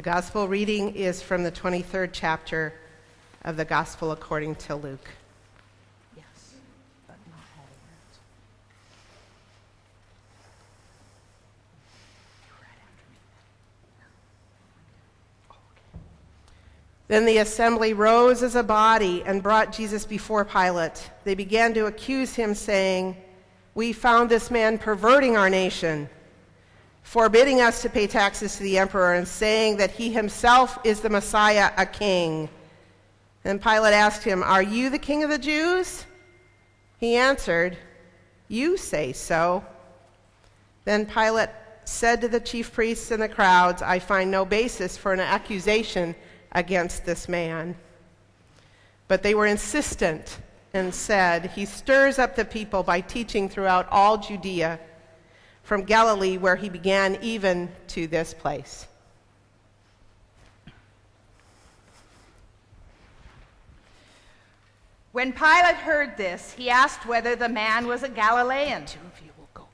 The gospel reading is from the 23rd chapter of the Gospel according to Luke. Yes, but not all words. Then the assembly rose as a body and brought Jesus before Pilate. They began to accuse him, saying, "We found this man perverting our nation, forbidding us to pay taxes to the emperor, and saying that he himself is the Messiah, a king." Then Pilate asked him, "Are you the king of the Jews?" He answered, "You say so." Then Pilate said to the chief priests and the crowds, "I find no basis for an accusation against this man." But they were insistent and said, "He stirs up the people by teaching throughout all Judea, from Galilee where he began, even to this place." When Pilate heard this, he asked whether the man was a Galilean.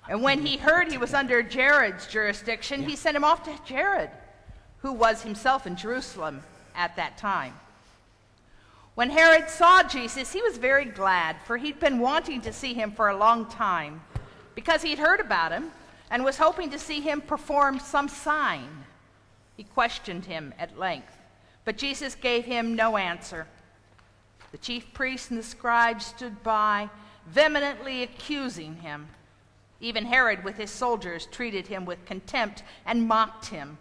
And when he heard he was under Herod's jurisdiction, he sent him off to Herod, who was himself in Jerusalem at that time. When Herod saw Jesus, he was very glad, for he'd been wanting to see him for a long time, because he'd heard about him and was hoping to see him perform some sign. He questioned him at length, but Jesus gave him no answer. The chief priests and the scribes stood by, vehemently accusing him. Even Herod with his soldiers treated him with contempt and mocked him.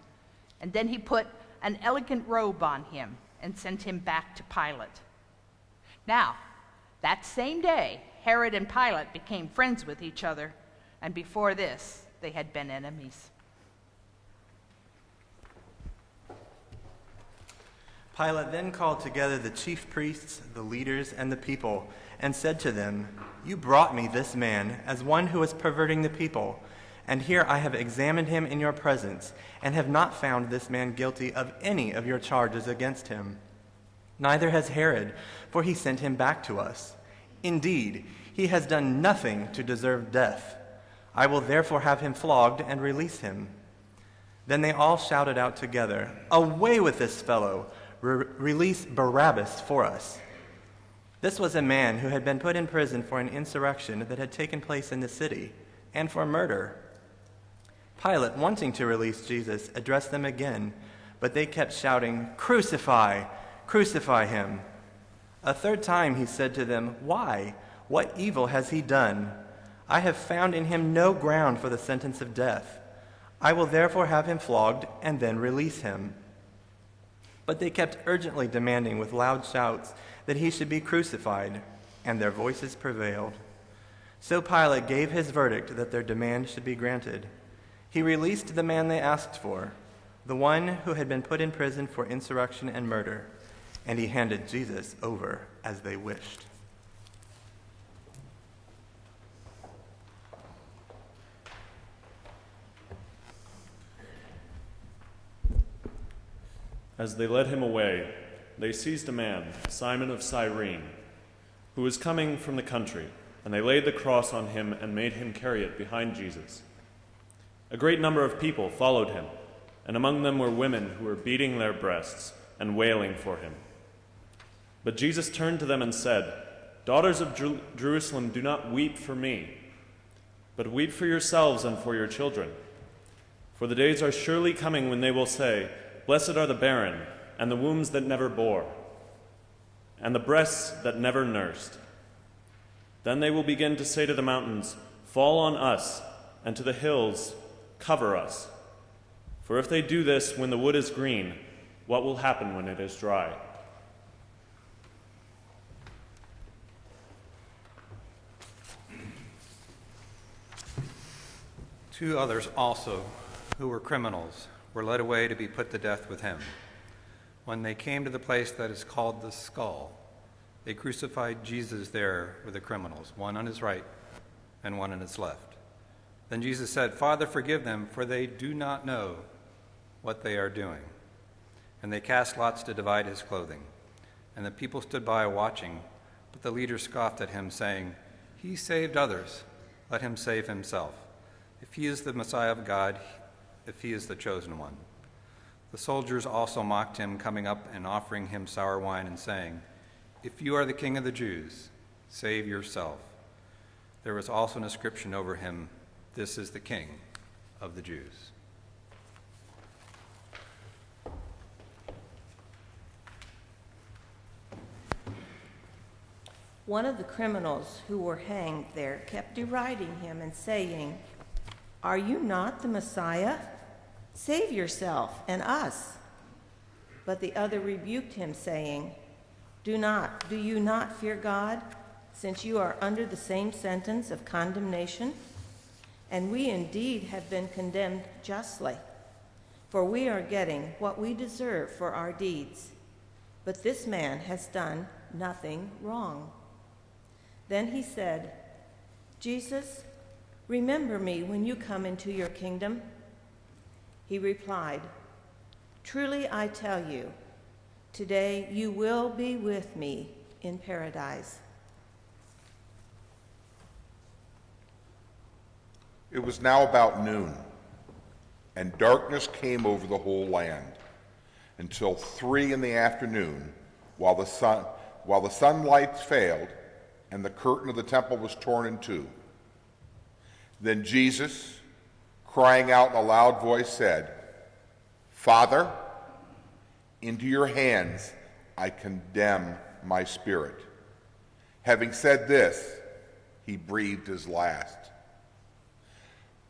And then he put an elegant robe on him and sent him back to Pilate. Now, that same day, Herod and Pilate became friends with each other, and before this, they had been enemies. Pilate then called together the chief priests, the leaders, and the people, and said to them, "You brought me this man as one who is perverting the people, and here I have examined him in your presence, and have not found this man guilty of any of your charges against him. Neither has Herod, for he sent him back to us. Indeed, he has done nothing to deserve death. I will therefore have him flogged and release him." Then they all shouted out together, "Away with this fellow! Release Barabbas for us." This was a man who had been put in prison for an insurrection that had taken place in the city, and for murder. Pilate, wanting to release Jesus, addressed them again, but they kept shouting, "Crucify! Crucify him!" A third time he said to them, "Why? What evil has he done? I have found in him no ground for the sentence of death. I will therefore have him flogged and then release him." But they kept urgently demanding with loud shouts that he should be crucified, and their voices prevailed. So Pilate gave his verdict that their demand should be granted. He released the man they asked for, the one who had been put in prison for insurrection and murder, and he handed Jesus over as they wished. As they led him away, they seized a man, Simon of Cyrene, who was coming from the country, and they laid the cross on him and made him carry it behind Jesus. A great number of people followed him, and among them were women who were beating their breasts and wailing for him. But Jesus turned to them and said, "Daughters of Jerusalem, do not weep for me, but weep for yourselves and for your children. For the days are surely coming when they will say, 'Blessed are the barren, and the wombs that never bore, and the breasts that never nursed.' Then they will begin to say to the mountains, 'Fall on us,' and to the hills, 'Cover us.' For if they do this when the wood is green, what will happen when it is dry?" Two others also, who were criminals, were led away to be put to death with him. When they came to the place that is called the Skull, they crucified Jesus there with the criminals, one on his right and one on his left. Then Jesus said, "Father, forgive them, for they do not know what they are doing." And they cast lots to divide his clothing. And the people stood by watching, but the leaders scoffed at him, saying, "He saved others, let him save himself. If he is the Messiah of God, if he is the chosen one." The soldiers also mocked him, coming up and offering him sour wine and saying, "If you are the king of the Jews, save yourself." There was also an inscription over him, "This is the King of the Jews." One of the criminals who were hanged there kept deriding him and saying, "Are you not the Messiah? Save yourself and us." But the other rebuked him, saying, Do you not fear God, since you are under the same sentence of condemnation? And we indeed have been condemned justly, for we are getting what we deserve for our deeds. But this man has done nothing wrong. Then he said, "Jesus, remember me when you come into your kingdom." He replied, "Truly I tell you, today you will be with me in paradise." It was now about noon, and darkness came over the whole land until 3 p.m, while the sunlight failed and the curtain of the temple was torn in two. Then Jesus, crying out in a loud voice, said, "Father, into your hands I condemn my spirit." Having said this, he breathed his last.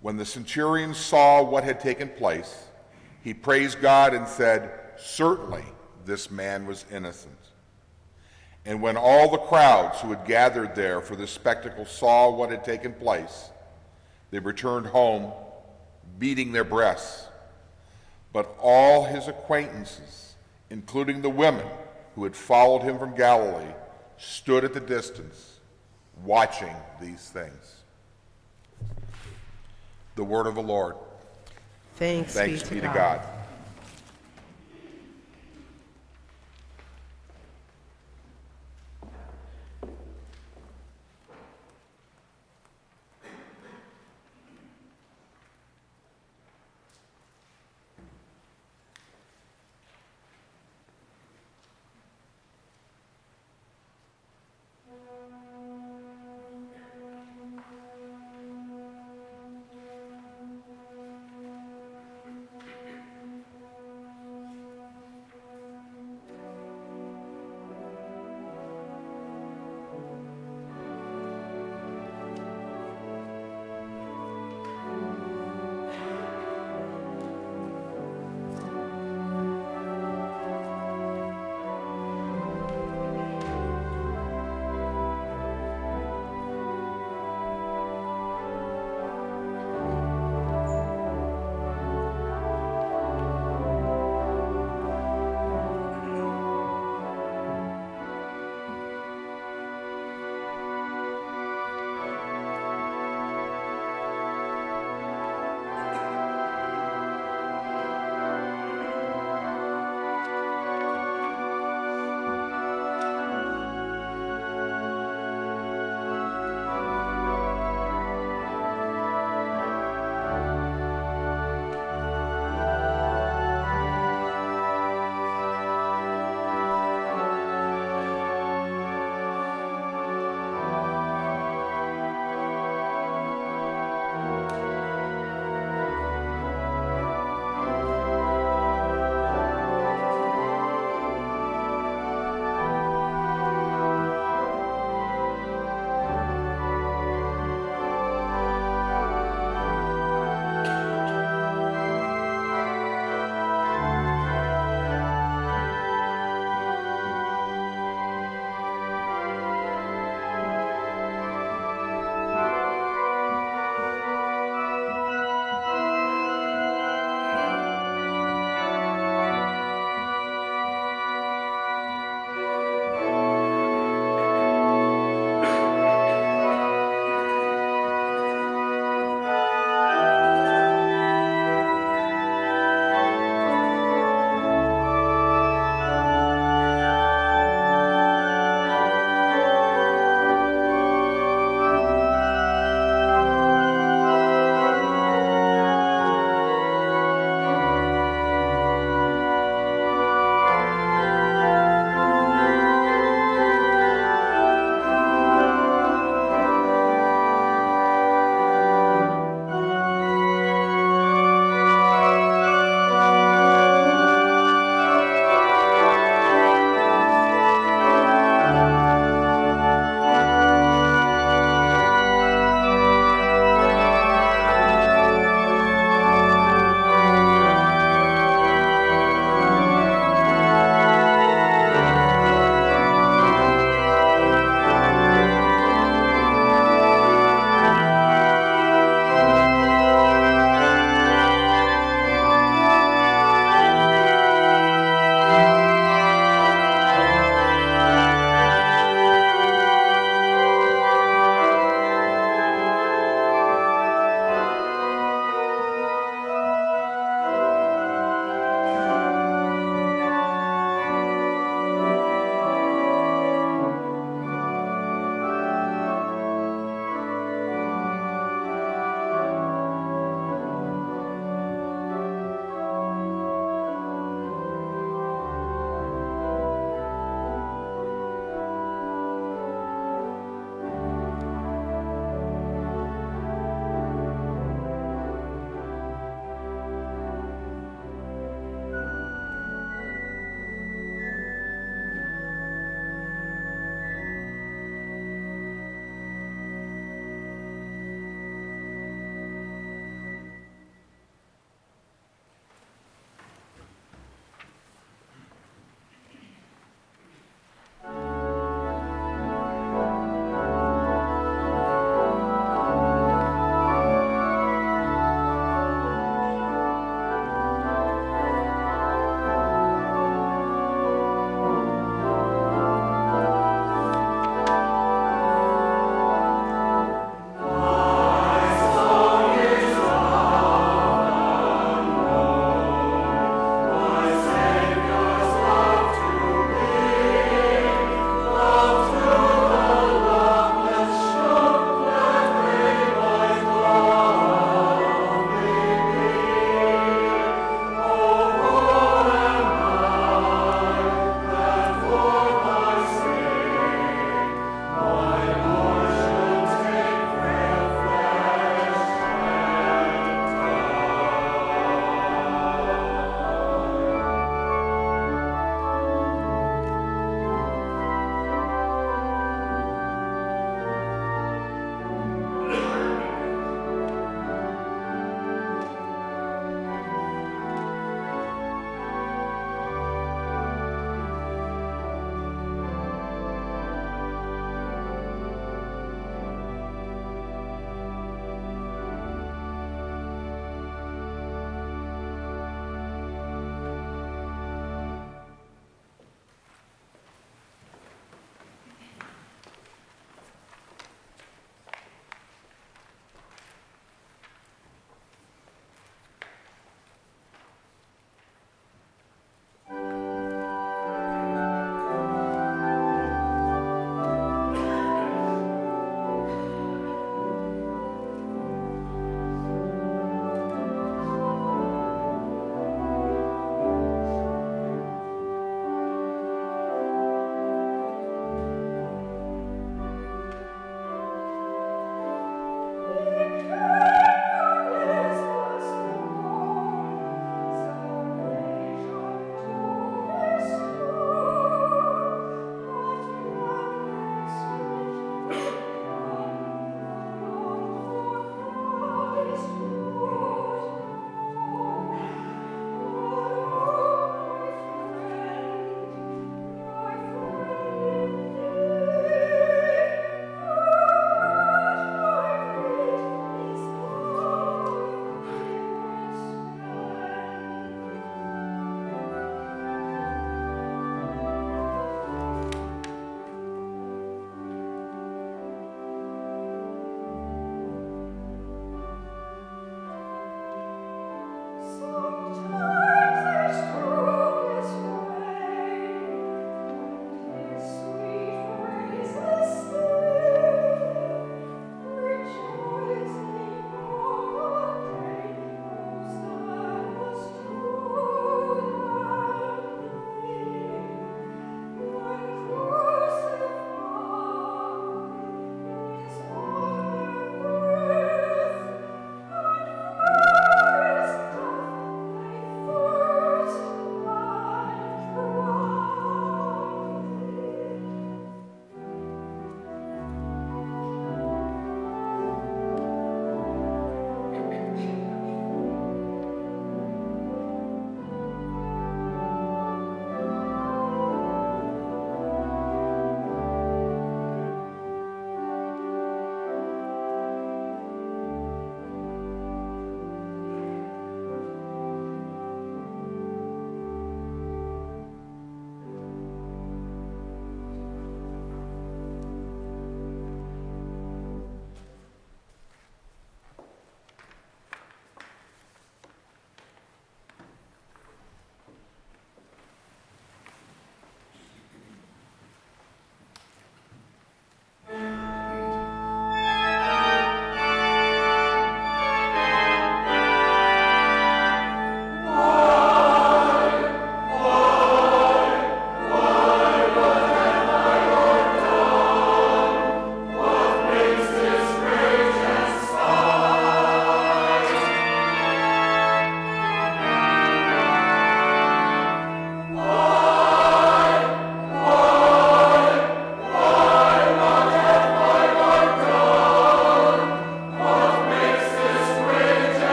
When the centurion saw what had taken place, he praised God and said, "Certainly this man was innocent." And when all the crowds who had gathered there for this spectacle saw what had taken place, they returned home, beating their breasts. But all his acquaintances, including the women who had followed him from Galilee, stood at the distance, watching these things. The word of the Lord. Thanks be to God.